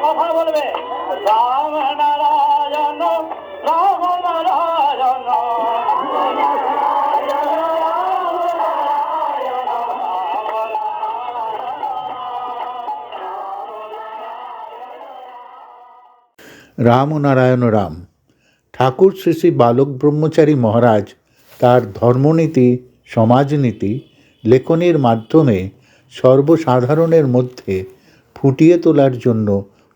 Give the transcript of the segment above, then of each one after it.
কথা বলবে রাম নারায়ণ রাম নারায়ণ। রাম নারায়ণ রাম। ঠাকুর শ্রী শ্রী বালক ব্রহ্মচারী মহারাজ তার ধর্মনীতি, সমাজনীতি লেখনীর মাধ্যমে সর্বসাধারণের মধ্যে ফুটিয়ে তোলার জন্য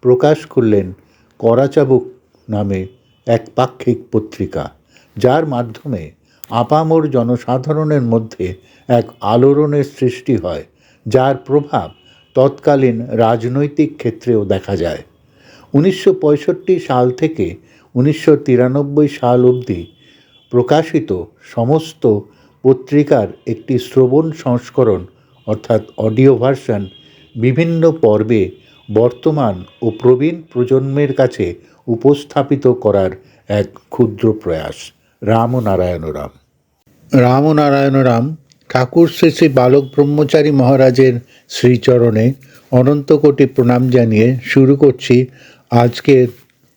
প্রকাশ করলেন করাচাবুক নামে এক পাক্ষিক পত্রিকা, যার মাধ্যমে আপামর জনসাধারণের মধ্যে এক আলোড়নের সৃষ্টি হয়, যার প্রভাব তৎকালীন রাজনৈতিক ক্ষেত্রেও দেখা যায়। 1965 সাল থেকে 1993 সাল অবধি প্রকাশিত সমস্ত পত্রিকার একটি শ্রবণ সংস্করণ অর্থাৎ অডিও ভার্সন বিভিন্ন পর্বে বর্তমান ও প্রবীণ প্রজন্মের কাছে উপস্থাপিত করার এক ক্ষুদ্র প্রয়াস। রাম নারায়ণ রাম। রাম নারায়ণ রাম ঠাকুর শ্রী শ্রী বালক ব্রহ্মচারী মহারাজের শ্রীচরণে অনন্ত কোটি প্রণাম জানিয়ে শুরু করছি আজকের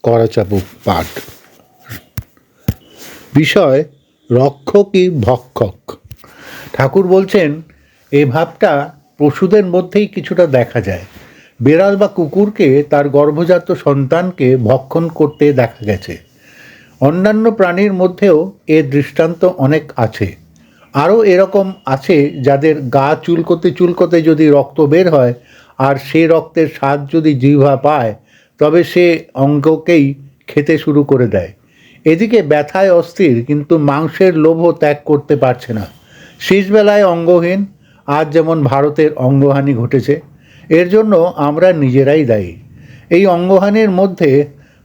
করাচাবুক পাঠ। বিষয় রক্ষকই ভক্ষক। ঠাকুর বলছেন, এ ভাবটা পশুদের মধ্যেই কিছুটা দেখা যায়। বেড়াল বা কুকুরকে তার গর্ভজাত সন্তানকে ভক্ষণ করতে দেখা গেছে। অন্যান্য প্রাণীর মধ্যেও এর দৃষ্টান্ত অনেক আছে। আরও এরকম আছে যাদের গা চুলকোতে চুলকোতে যদি রক্ত বের হয় আর সে রক্তের স্বাদ যদি জিহ্বা পায় তবে সে অঙ্গকেই খেতে শুরু করে দেয়। এদিকে ব্যথায় অস্থির কিন্তু মাংসের লোভও ত্যাগ করতে পারছে না। শেষবেলায় অঙ্গহীন, আজ যেমন ভারতের অঙ্গহানি ঘটেছে, এর জন্য আমরা নিজেরাই দায়ী। এই অঙ্গহানির মধ্যে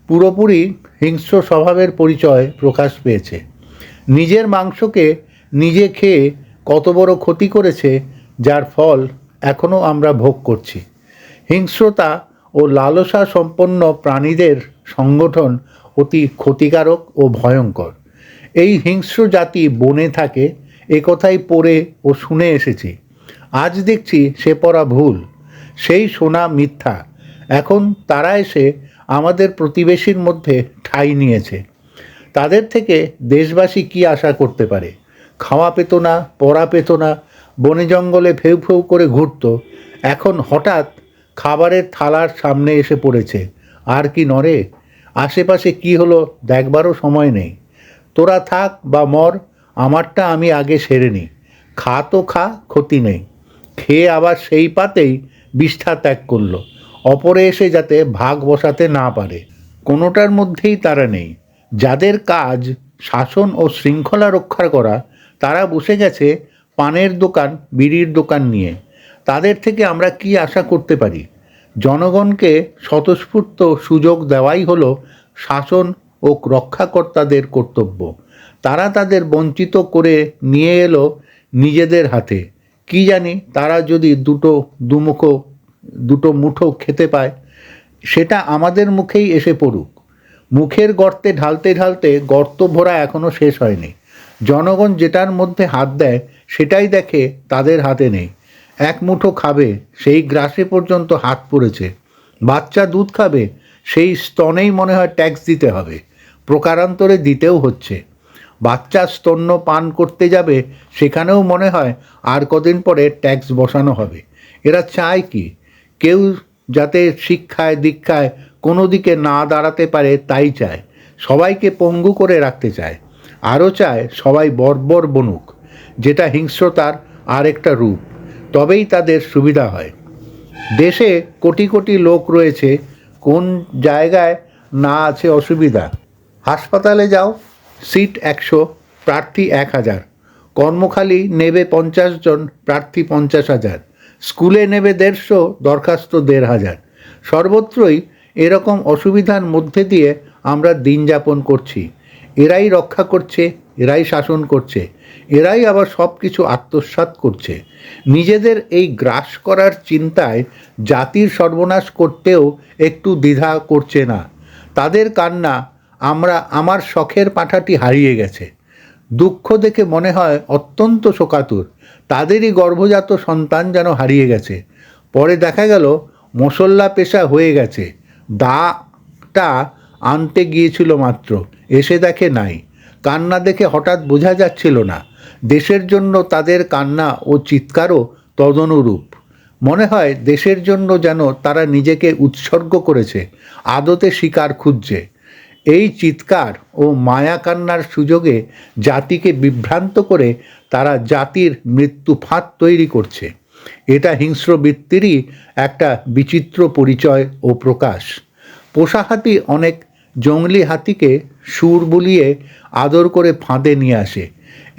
পুরোপুরি হিংস্র স্বভাবের পরিচয় প্রকাশ পেয়েছে। নিজের মাংসকে নিজে খেয়ে কত বড় ক্ষতি করেছে, যার ফল এখনও আমরা ভোগ করছি। হিংস্রতা ও লালসা সম্পন্ন প্রাণীদের সংগঠন অতি ক্ষতিকারক ও ভয়ঙ্কর। এই হিংস্র জাতি বনে থাকে, এ কথাই পড়ে ও শুনে এসেছি। আজ দেখছি সে পড়া ভুল, সেই শোনা মিথ্যা। এখন তারা এসে আমাদের প্রতিবেশীর মধ্যে ঠাঁই নিয়েছে। তাদের থেকে দেশবাসী কি আশা করতে পারে? খাওয়া পেত না, পড়া পেত না, বনে জঙ্গলে ফেউ ফেউ করে ঘুরত, এখন হঠাৎ খাবারের থালার সামনে এসে পড়েছে। আর কি নড়ে? আশেপাশে কি হলো দেখবারও সময় নেই। তোরা থাক বা মর, আমারটা আমি আগে সেরে নিই। খা তো খা, ক্ষতি নেই। খেয়ে আবার সেই পাতেই বিষ্ঠা ত্যাগ করলো, অপরে এসে যাতে ভাগ বসাতে না পারে। কোনোটার মধ্যেই তারা নেই। যাদের কাজ শাসন ও শৃঙ্খলা রক্ষা করা, তারা বসে গেছে পানের দোকান, বিড়ির দোকান নিয়ে। তাদের থেকে আমরা কি আশা করতে পারি? জনগণকে স্বতঃস্ফূর্ত সুযোগ দেওয়াই হলো শাসন ও রক্ষাকর্তাদের কর্তব্য। তারা তাদের বঞ্চিত করে নিয়ে এলো নিজেদের হাতে। কি জানি তারা যদি দুটো মুঠো খেতে পায়, সেটা আমাদের মুখেই এসে পড়ুক। মুখের গর্তে ঢালতে ঢালতে গর্ত ভরা এখনও শেষ হয়নি। জনগণ যেটার মধ্যে হাত দেয় সেটাই দেখে তাদের হাতে নেই। এক মুঠো খাবে, সেই গ্রাসে পর্যন্ত হাত পড়েছে। বাচ্চা দুধ খাবে, সেই স্তনেই মনে হয় ট্যাক্স দিতে হবে। প্রকারান্তরে দিতেও হচ্ছে। বাচ্চা স্তন্য পান করতে যাবে, সেখানেও মনে হয় আর কদিন পরে ট্যাক্স বসানো হবে। এরা চায় কি? কেউ যাতে শিক্ষায় দীক্ষায় কোনো দিকে না দাঁড়াতে পারে তাই চায়। সবাইকে পঙ্গু করে রাখতে চায়। আরও চায় সবাই বর্বর বনুক, যেটা হিংস্রতার আরেকটা রূপ। তবেই তাদের সুবিধা হয়। দেশে কোটি কোটি লোক রয়েছে, কোন জায়গায় না আছে অসুবিধা? হাসপাতালে যাও, সিট 100, প্রার্থী 1000। কর্মখালি নেবে 50 জন, প্রার্থী 50,000। স্কুলে নেবে 150, দরখাস্ত 1,500। সর্বত্রই এরকম অসুবিধার মধ্যে দিয়ে আমরা দিন যাপন করছি। এরাই রক্ষা করছে এরাই শাসন করছে, এরাই আবার সব কিছু আত্মসাৎ করছে। নিজেদের এই গ্রাস করার চিন্তায় জাতির সর্বনাশ করতেও একটু দ্বিধা করছে না। তাদের কান্না, আমার শখের পাঁঠাটি হারিয়ে গেছে। দুঃখ দেখে মনে হয় অত্যন্ত শোকাতুর। তাদেরই গর্ভজাত সন্তান যেন হারিয়ে গেছে। পরে দেখা গেল মশল্লা পেশা হয়ে গেছে। দাটা আনতে গিয়েছিল মাত্র, এসে দেখে নাই। কান্না দেখে হঠাৎ বোঝা যাচ্ছিল না দেশের জন্য তাদের কান্না ও চিৎকারও তদনুরূপ। মনে হয় দেশের জন্য যেন তারা নিজেকে উৎসর্গ করেছে, আদতে শিকার খুঁজছে। এই চিৎকার ও মায়া কান্নার সুযোগে জাতিকে বিভ্রান্ত করে তারা জাতির মৃত্যু ফাঁদ তৈরি করছে। এটা হিংস্র বৃত্তিরই একটা বিচিত্র পরিচয় ও প্রকাশ। পোষা হাতি অনেক জংলি হাতিকে সুর বুলিয়ে আদর করে ফাঁদে নিয়ে আসে।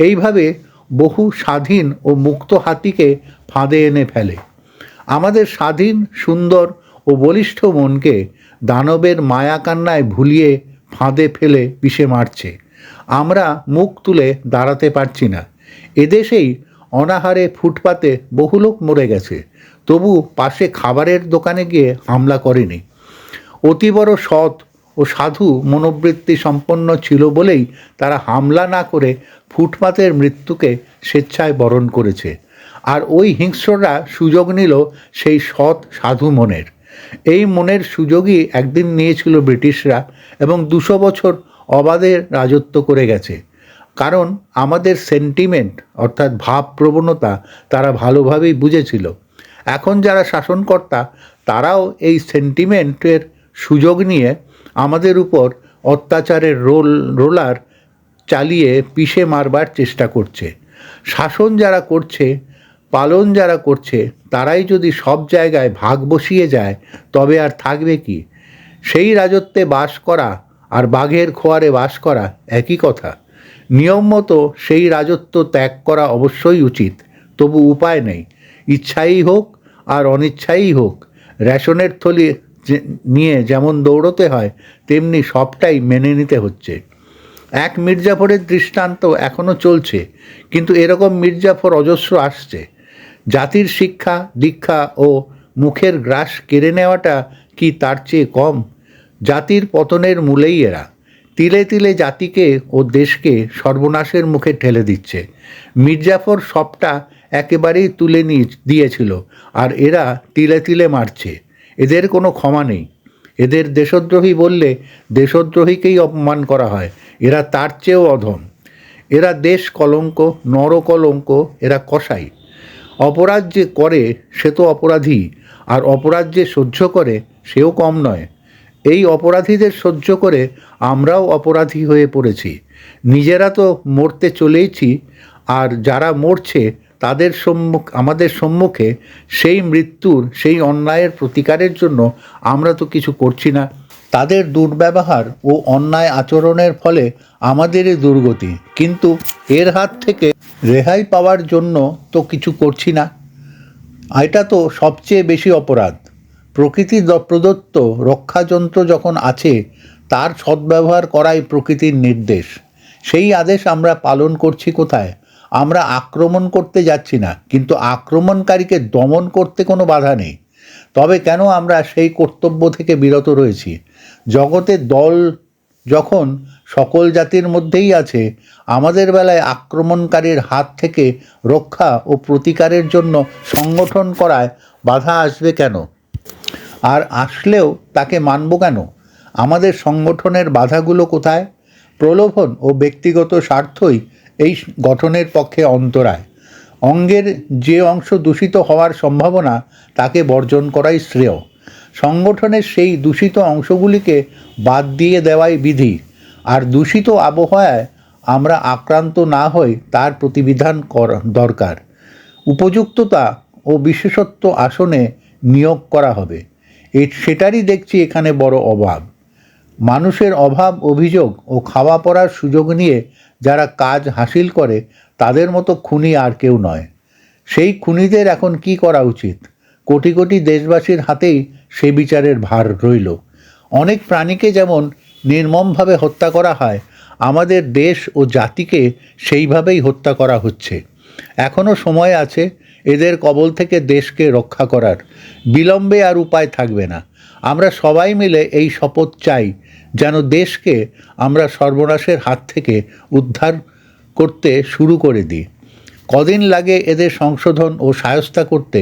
এইভাবে বহু স্বাধীন ও মুক্ত হাতিকে ফাঁদে এনে ফেলে। আমাদের স্বাধীন, সুন্দর ও বলিষ্ঠ মনকে দানবের মায়া কান্নায় ভুলিয়ে ফাঁদে ফেলে পিষে মারছে। আমরা মুখ তুলে দাঁড়াতে পারছি না। এদেশেই অনাহারে ফুটপাতে বহু লোক মরে গেছে, তবু পাশে খাবারের দোকানে গিয়ে হামলা করেনি। অতি বড় সৎ ও সাধু মনোবৃত্তি সম্পন্ন ছিল বলেই তারা হামলা না করে ফুটপাতের মৃত্যুকে স্বেচ্ছায় বরণ করেছে। আর ওই হিংস্ররা সুযোগ নিল সেই সৎ সাধু মনের। এই মনের সুযোগই একদিন নিয়েছিল ব্রিটিশরা এবং 200 বছর অবাধে রাজত্ব করে গেছে। কারণ আমাদের সেন্টিমেন্ট অর্থাৎ ভাব প্রবণতা তারা ভালোভাবেই বুঝেছিল। এখন যারা শাসনকর্তা তারাও এই সেন্টিমেন্টের সুযোগ নিয়ে আমাদের উপর অত্যাচারের রোলার চালিয়ে পিষে মারবার চেষ্টা করছে। শাসন যারা করছে, পালন যারা করছে, তারাই যদি সব জায়গায় ভাগ বসিয়ে যায় তবে আর থাকবে কি? সেই রাজত্বে বাস করা আর বাঘের খোয়ারে বাস করা একই কথা। নিয়ম মতো সেই রাজত্ব ত্যাগ করা অবশ্যই উচিত, তবু উপায় নেই। ইচ্ছাই হোক আর অনিচ্ছাই হোক, রেশনের থলি নিয়ে যেমন দৌড়তে হয় তেমনি সবটাই মেনে নিতে হচ্ছে। এক মির্জাফরের দৃষ্টান্ত এখনও চলছে, কিন্তু এরকম মির্জাফর অজস্র আসছে। জাতির শিক্ষা, দীক্ষা ও মুখের গ্রাস কেড়ে নেওয়াটা কি তার চেয়ে কম? জাতির পতনের মূলেই এরা। তিলে তিলে জাতিকে ও দেশকে সর্বনাশের মুখে ঠেলে দিচ্ছে। মির্জাফর সবটা একেবারেই তুলে দিয়েছিল, আর এরা তিলে তিলে মারছে। এদের কোনো ক্ষমা নেই। এদের দেশদ্রোহী বললে দেশদ্রোহীকেই অপমান করা হয়। এরা তার চেয়েও অধম। এরা দেশ কলঙ্ক, নরকলঙ্ক, এরা কসাই। অপরাধ যে করে সে তো অপরাধী, আর অপরাধ যে সহ্য করে সেও কম নয়। এই অপরাধীদের সহ্য করে আমরাও অপরাধী হয়ে পড়েছি। নিজেরা তো মরতে চলেইছি, আর যারা মরছে আমাদের সম্মুখে সেই মৃত্যুর, সেই অন্যায়ের প্রতিকারের জন্য আমরা তো কিছু করছি না। তাদের দুর্ব্যবহার ও অন্যায় আচরণের ফলে আমাদেরই দুর্গতি, কিন্তু এর হাত থেকে রেহাই পাওয়ার জন্য তো কিছু করছি না। এটা তো সবচেয়ে বেশি অপরাধ। প্রকৃতি প্রদত্ত রক্ষাযন্ত্র যখন আছে, তার সদ্ব্যবহার করাই প্রকৃতির নির্দেশ। সেই আদেশ আমরা পালন করছি কোথায়? আমরা আক্রমণ করতে যাচ্ছি না, কিন্তু আক্রমণকারীকে দমন করতে কোনো বাধা নেই। তবে কেন আমরা সেই কর্তব্য থেকে বিরত রয়েছি? জগতের দল যখন সকল জাতির মধ্যেই আছে, আমাদের বেলায় আক্রমণকারীর হাত থেকে রক্ষা ও প্রতিকারের জন্য সংগঠন করায় বাধা আসবে কেন? আর আসলেও তাকে মানব কেন? আমাদের সংগঠনের বাধাগুলো কোথায়? প্রলোভন ও ব্যক্তিগত স্বার্থই এই গঠনের পক্ষে অন্তরায়। অঙ্গের যে অংশ দূষিত হওয়ার সম্ভাবনা তাকে বর্জন করাই শ্রেয়। সংগঠনের সেই দূষিত অংশগুলিকে বাদ দিয়ে দেওয়াই বিধি। আর দূষিত আবহাওয়ায় আমরা আক্রান্ত না হই তার প্রতিবিধান করা দরকার। উপযুক্ততা ও বিশেষত্ব আসনে নিয়োগ করা হবে। সেটারই দেখছি এখানে বড় অভাব। মানুষের অভাব, অভিযোগ ও খাওয়া পড়ার সুযোগ নিয়ে যারা কাজ হাসিল করে তাদের মতো খুনি আর কেউ নয়। সেই খুনিদের এখন কি করা উচিত? কোটি কোটি দেশবাসীর হাতেই সে বিচারের ভার রইল। অনেক প্রাণীকে যেমন নির্মমভাবে হত্যা করা হয়, আমাদের দেশ ও জাতিকে সেইভাবেই হত্যা করা হচ্ছে। এখনও সময় আছে এদের কবল থেকে দেশকে রক্ষা করার। বিলম্বে আর উপায় থাকবে না। আমরা সবাই মিলে এই শপথ চাই যেন দেশকে আমরা সর্বনাশের হাত থেকে উদ্ধার করতে শুরু করে দিই। কদিন লাগে এদের সংশোধন ও শায়েস্তা করতে?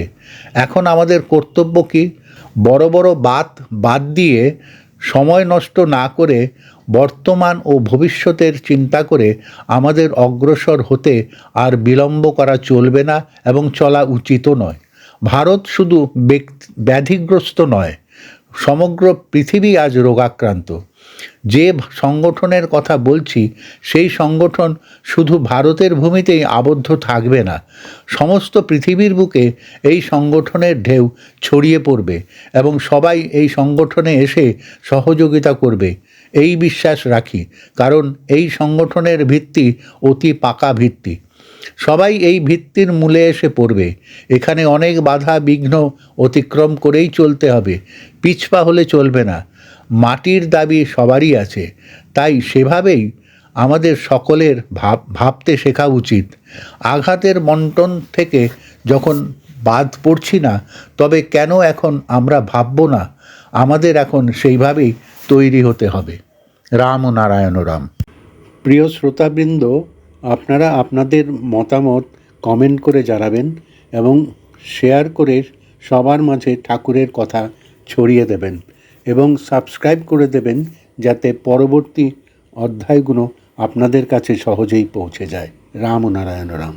এখন আমাদের কর্তব্য কি? বড় বড় বাদ দিয়ে সময় নষ্ট না করে বর্তমান ও ভবিষ্যতের চিন্তা করে আমাদের অগ্রসর হতে আর বিলম্ব করা চলবে না এবং চলা উচিতও নয়। ভারত শুধু ব্যাধিগ্রস্ত নয়, সমগ্র পৃথিবী আজ রোগাক্রান্ত। যে সংগঠনের কথা বলছি সেই সংগঠন শুধু ভারতের ভূমিতেই আবদ্ধ থাকবে না, সমস্ত পৃথিবীর বুকে এই সংগঠনের ঢেউ ছড়িয়ে পড়বে এবং সবাই এই সংগঠনে এসে সহযোগিতা করবে এই বিশ্বাস রাখি। কারণ এই সংগঠনের ভিত্তি অতি পাকা ভিত্তি। সবাই এই ভিত্তির মূলে এসে পড়বে। এখানে অনেক বাধা বিঘ্ন অতিক্রম করেই চলতে হবে, পিছপা হলে চলবে না। মাটির দাবি সবারই আছে, তাই সেভাবেই আমাদের সকলের ভাবতে শেখা উচিত। আঘাতের বণ্টন থেকে যখন বাদ পড়ছি না, তবে কেন এখন আমরা ভাবব না? আমাদের এখন সেইভাবেই তৈরি হতে হবে। রাম ও নারায়ণ রাম। প্রিয় শ্রোতাবৃন্দ, আপনারা আপনাদের মতামত কমেন্ট করে জানাবেন এবং শেয়ার করে সবার মাঝে ঠাকুরের কথা ছড়িয়ে দেবেন এবং সাবস্ক্রাইব করে দেবেন যাতে পরবর্তী অধ্যায়গুলো আপনাদের কাছে সহজেই পৌঁছে যায়। রাম ও নারায়ণ রাম।